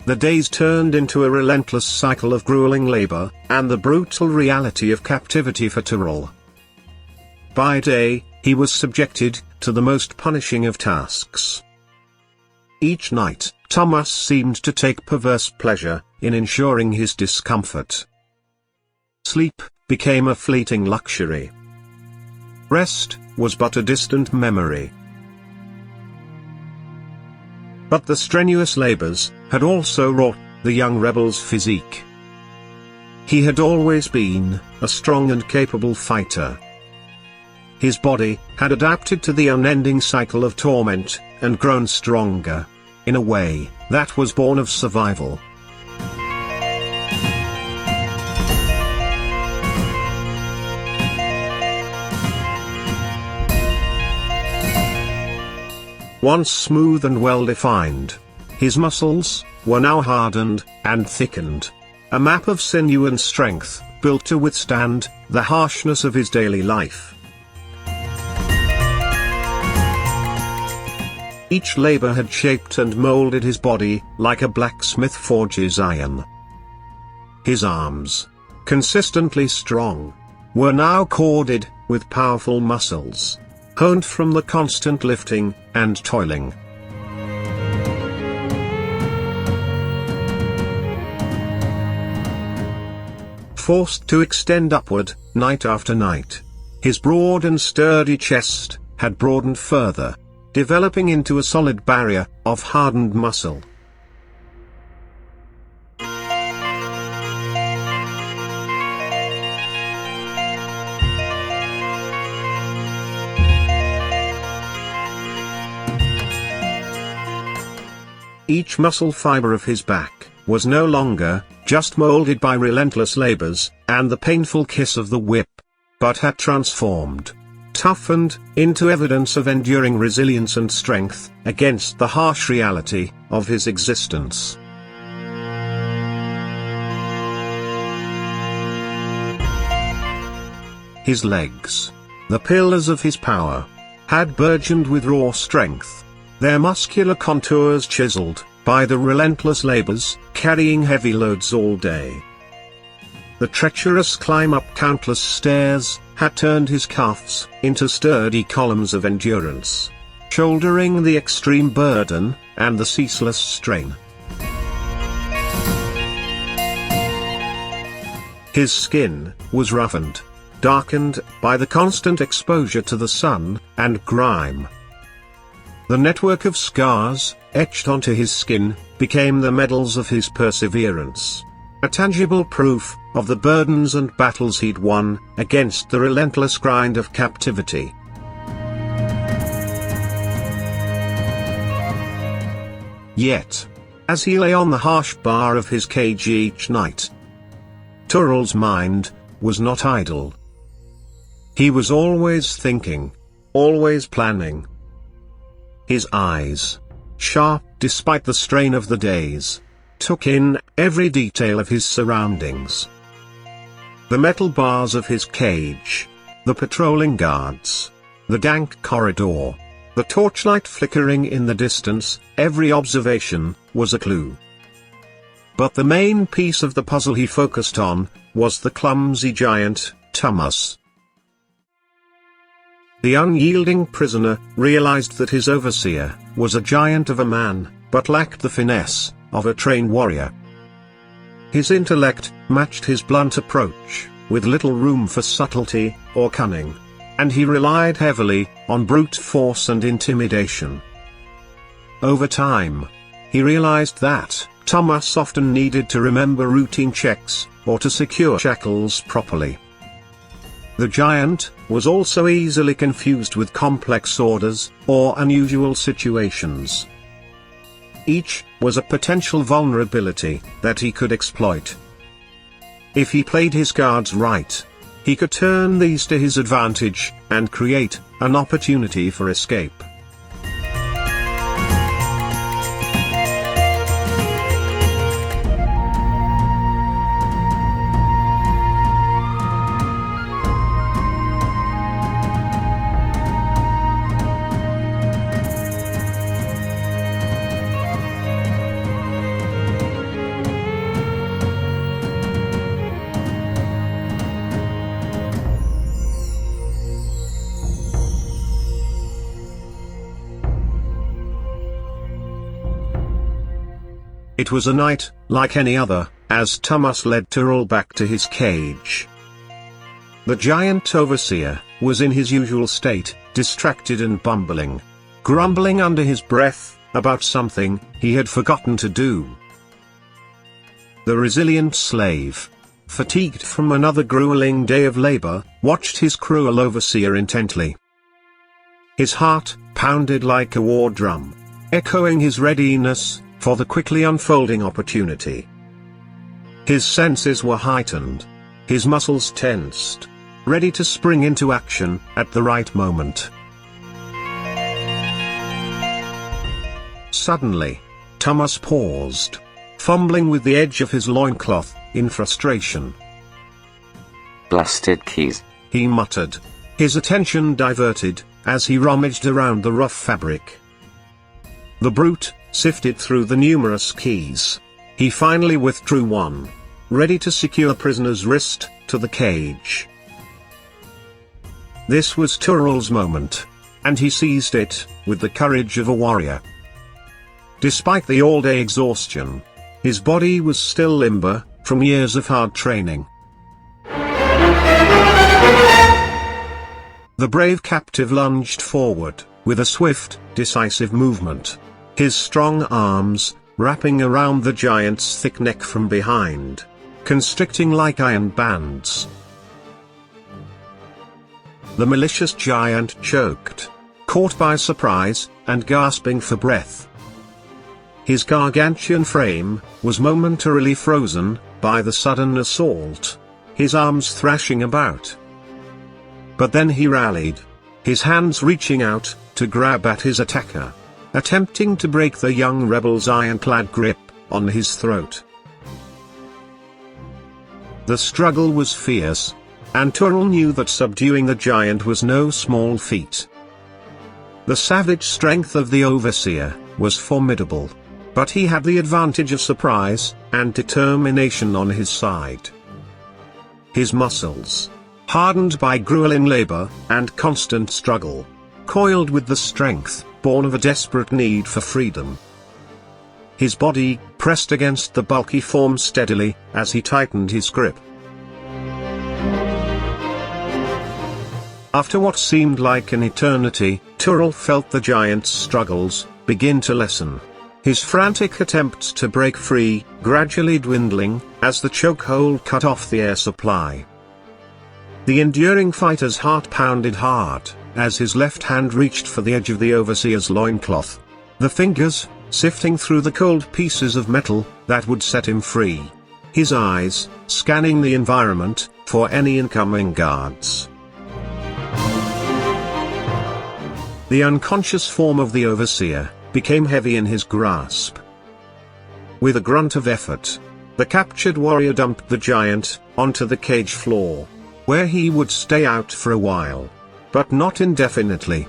The days turned into a relentless cycle of grueling labor, and the brutal reality of captivity for Turul. By day, he was subjected to the most punishing of tasks. Each night, Tamas seemed to take perverse pleasure in ensuring his discomfort. Sleep became a fleeting luxury. Rest was but a distant memory. But the strenuous labors had also wrought the young rebel's physique. He had always been a strong and capable fighter. His body had adapted to the unending cycle of torment, and grown stronger, in a way that was born of survival. Once smooth and well-defined, his muscles were now hardened and thickened. A map of sinew and strength, built to withstand the harshness of his daily life. Each labor had shaped and molded his body like a blacksmith forges iron. His arms, consistently strong, were now corded with powerful muscles, honed from the constant lifting and toiling. Forced to extend upward, night after night, his broad and sturdy chest had broadened further, developing into a solid barrier of hardened muscle. Each muscle fiber of his back was no longer just molded by relentless labors and the painful kiss of the whip, but had transformed, toughened, into evidence of enduring resilience and strength against the harsh reality of his existence. His legs, the pillars of his power, had burgeoned with raw strength, their muscular contours chiseled by the relentless labors, carrying heavy loads all day. The treacherous climb up countless stairs had turned his calves into sturdy columns of endurance, shouldering the extreme burden and the ceaseless strain. His skin was roughened, darkened by the constant exposure to the sun and grime. The network of scars, etched onto his skin, became the medals of his perseverance, a tangible proof of the burdens and battles he'd won against the relentless grind of captivity. Yet, as he lay on the harsh bar of his cage each night, Turul's mind was not idle. He was always thinking, always planning. His eyes, sharp despite the strain of the days, took in every detail of his surroundings. The metal bars of his cage, the patrolling guards, the dank corridor, the torchlight flickering in the distance, every observation was a clue. But the main piece of the puzzle he focused on was the clumsy giant, Tamas. The unyielding prisoner realized that his overseer was a giant of a man, but lacked the finesse of a trained warrior. His intellect matched his blunt approach, with little room for subtlety or cunning, and he relied heavily on brute force and intimidation. Over time, he realized that Tamas often needed to remember routine checks, or to secure shackles properly. The giant was also easily confused with complex orders or unusual situations. Each was a potential vulnerability that he could exploit. If he played his cards right, he could turn these to his advantage, and create an opportunity for escape. It was a night like any other, as Tamas led Turul back to his cage. The giant overseer was in his usual state, distracted and bumbling, grumbling under his breath about something he had forgotten to do. The resilient slave, fatigued from another grueling day of labor, watched his cruel overseer intently. His heart pounded like a war drum, echoing his readiness for the quickly unfolding opportunity. His senses were heightened, his muscles tensed, ready to spring into action at the right moment. Suddenly, Tamas paused, fumbling with the edge of his loincloth, in frustration. "Blasted keys," he muttered, his attention diverted, as he rummaged around the rough fabric. The brute sifted through the numerous keys. He finally withdrew one, ready to secure the prisoner's wrist to the cage. This was Turul's moment, and he seized it with the courage of a warrior. Despite the all-day exhaustion, his body was still limber from years of hard training. The brave captive lunged forward with a swift, decisive movement, his strong arms wrapping around the giant's thick neck from behind, constricting like iron bands. The malicious giant choked, caught by surprise, and gasping for breath. His gargantuan frame was momentarily frozen by the sudden assault, his arms thrashing about. But then he rallied, his hands reaching out to grab at his attacker, attempting to break the young rebel's ironclad grip on his throat. The struggle was fierce, and Turul knew that subduing the giant was no small feat. The savage strength of the overseer was formidable, but he had the advantage of surprise and determination on his side. His muscles, hardened by grueling labor and constant struggle, coiled with the strength born of a desperate need for freedom. His body pressed against the bulky form steadily as he tightened his grip. After what seemed like an eternity, Turul felt the giant's struggles begin to lessen, his frantic attempts to break free gradually dwindling as the chokehold cut off the air supply. The enduring fighter's heart pounded hard as his left hand reached for the edge of the overseer's loincloth, the fingers sifting through the cold pieces of metal that would set him free, his eyes scanning the environment for any incoming guards. The unconscious form of the overseer became heavy in his grasp. With a grunt of effort, the captured warrior dumped the giant onto the cage floor, where he would stay out for a while, but not indefinitely.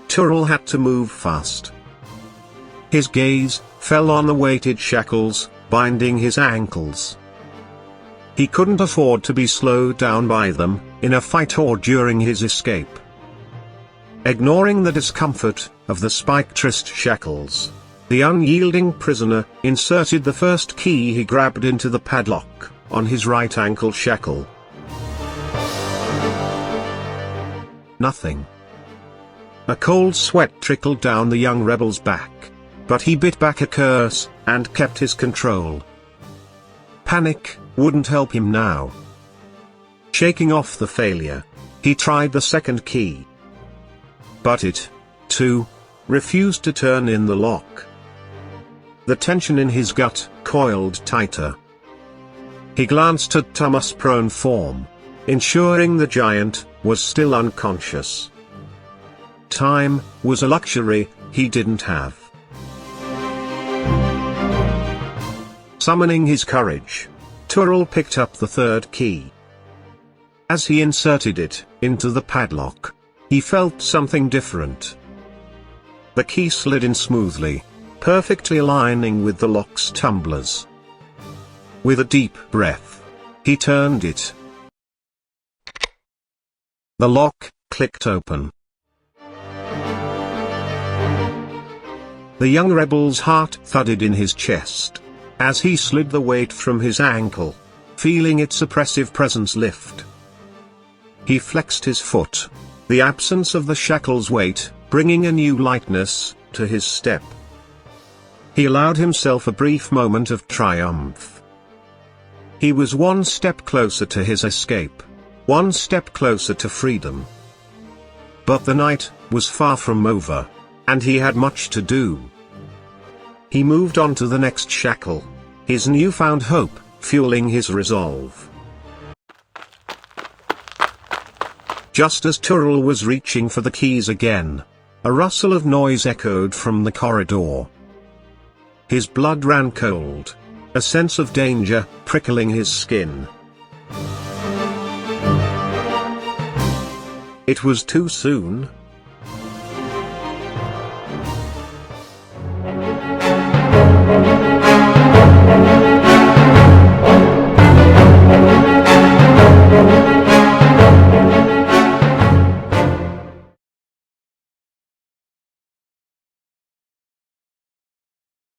Turul had to move fast. His gaze fell on the weighted shackles binding his ankles. He couldn't afford to be slowed down by them in a fight or during his escape. Ignoring the discomfort of the spike-triced shackles, the unyielding prisoner inserted the first key he grabbed into the padlock on his right ankle shackle. Nothing. A cold sweat trickled down the young rebel's back, but he bit back a curse and kept his control. Panic wouldn't help him now. Shaking off the failure, he tried the second key. But it, too, refused to turn in the lock. The tension in his gut coiled tighter. He glanced at Tamas' prone form, ensuring the giant was still unconscious. Time was a luxury he didn't have. Summoning his courage, Turul picked up the third key. As he inserted it into the padlock, he felt something different. The key slid in smoothly, perfectly aligning with the lock's tumblers. With a deep breath, he turned it. The lock clicked open. The young rebel's heart thudded in his chest, as he slid the weight from his ankle, feeling its oppressive presence lift. He flexed his foot, the absence of the shackle's weight, bringing a new lightness to his step. He allowed himself a brief moment of triumph. He was one step closer to his escape, one step closer to freedom. But the night was far from over, and he had much to do. He moved on to the next shackle, his newfound hope fueling his resolve. Just as Turul was reaching for the keys again, a rustle of noise echoed from the corridor. His blood ran cold, a sense of danger prickling his skin. It was too soon.